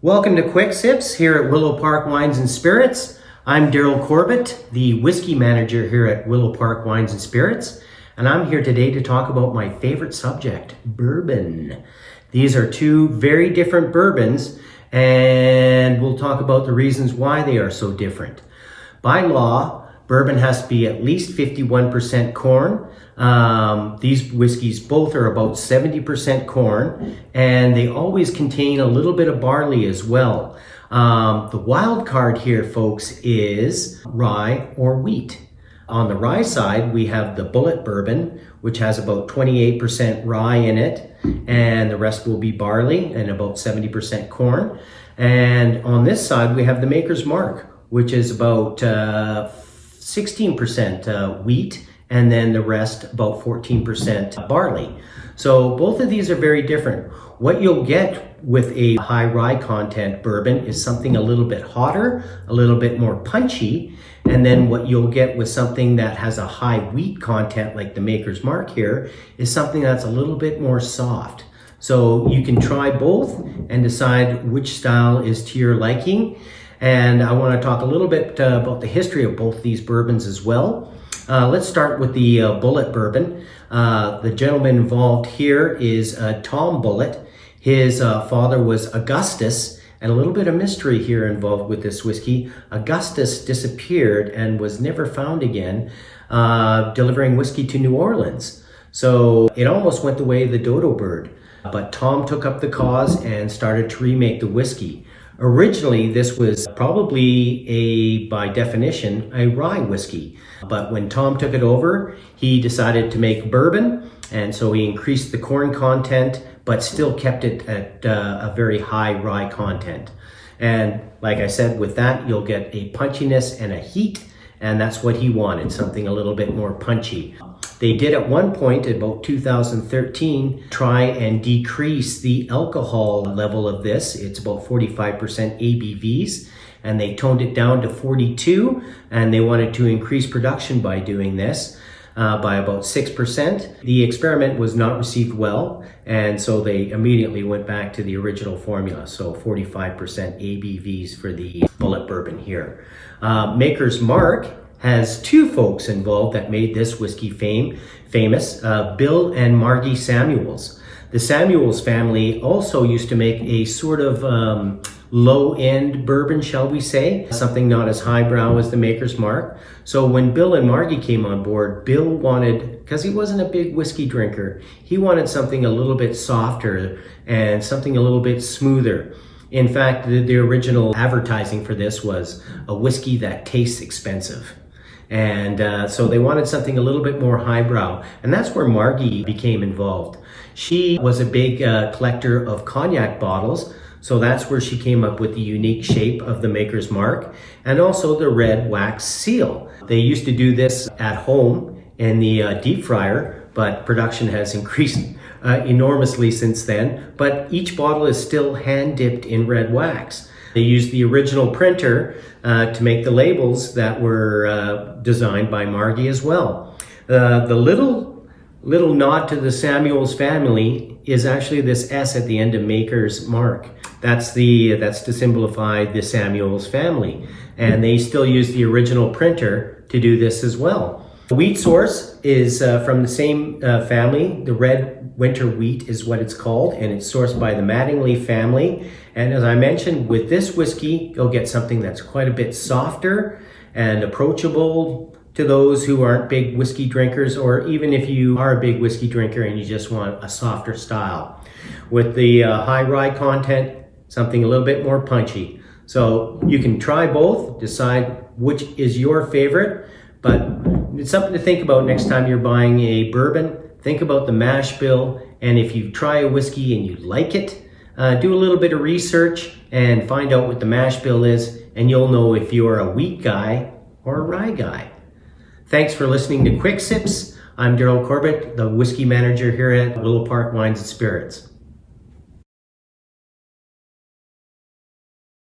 Welcome to Quick Sips here at Willow Park Wines and Spirits. I'm Darryl Corbett, the whiskey manager here at Willow Park Wines and Spirits, and I'm here today to talk about my favorite subject, bourbon. These are two very different bourbons, and we'll talk about the reasons why they are so different. By law, bourbon has to be at least 51% corn. These whiskeys both are about 70% corn, and they always contain a little bit of barley as well. The wild card here, folks, is rye or wheat. On the rye side, we have the Bullet Bourbon, which has about 28% rye in it, and the rest will be barley and about 70% corn. And on this side, we have the Maker's Mark, which is about 16% wheat, and then the rest about 14% barley. So both of these are very different. What you'll get with a high rye content bourbon is something a little bit hotter, a little bit more punchy, and then what you'll get with something that has a high wheat content like the Maker's Mark here is something that's a little bit more soft. So you can try both and decide which style is to your liking. And I want to talk a little bit about the history of both these bourbons as well. Let's start with the Bullet Bourbon. The gentleman involved here is Tom Bullitt. His father was Augustus, and a little bit of mystery here involved with this whiskey. Augustus disappeared and was never found again, delivering whiskey to New Orleans. So it almost went the way of the dodo bird. But Tom took up the cause and started to remake the whiskey. Originally, this was probably by definition, a rye whiskey. But when Tom took it over, he decided to make bourbon, and so he increased the corn content, but still kept it at a very high rye content. And like I said, with that, you'll get a punchiness and a heat, and that's what he wanted, something a little bit more punchy. They did at one point, about 2013, try and decrease the alcohol level of this. It's about 45% ABVs, and they toned it down to 42, and they wanted to increase production by doing this by about 6%. The experiment was not received well, and so they immediately went back to the original formula, so 45% ABVs for the Bullet Bourbon here. Maker's Mark has two folks involved that made this whiskey famous, Bill and Margie Samuels. The Samuels family also used to make a sort of low-end bourbon, shall we say, something not as highbrow as the Maker's Mark. So when Bill and Margie came on board, Bill wanted, because he wasn't a big whiskey drinker, he wanted something a little bit softer and something a little bit smoother. In fact, the original advertising for this was a whiskey that tastes expensive. And so they wanted something a little bit more highbrow, and that's where Margie became involved. She was a big collector of cognac bottles, so that's where she came up with the unique shape of the Maker's Mark and also the red wax seal. They used to do this at home in the deep fryer, but production has increased enormously since then, but each bottle is still hand dipped in red wax. They used the original printer to make the labels that were designed by Margie as well. The little nod to the Samuels family is actually this S at the end of Maker's Mark. That's to symbolify the Samuels family, and they still use the original printer to do this as well. The wheat source is from the same family. The red winter wheat is what it's called, and it's sourced by the Mattingly family. And as I mentioned, with this whiskey, you'll get something that's quite a bit softer and approachable to those who aren't big whiskey drinkers, or even if you are a big whiskey drinker and you just want a softer style. With the high rye content, something a little bit more punchy. So you can try both, decide which is your favorite, but it's something to think about next time you're buying a bourbon. Think about the mash bill, and if you try a whiskey and you like it, do a little bit of research and find out what the mash bill is, and you'll know if you're a wheat guy or a rye guy. Thanks for listening to Quick Sips. I'm Darryl Corbett, the whiskey manager here at Willow Park Wines and Spirits.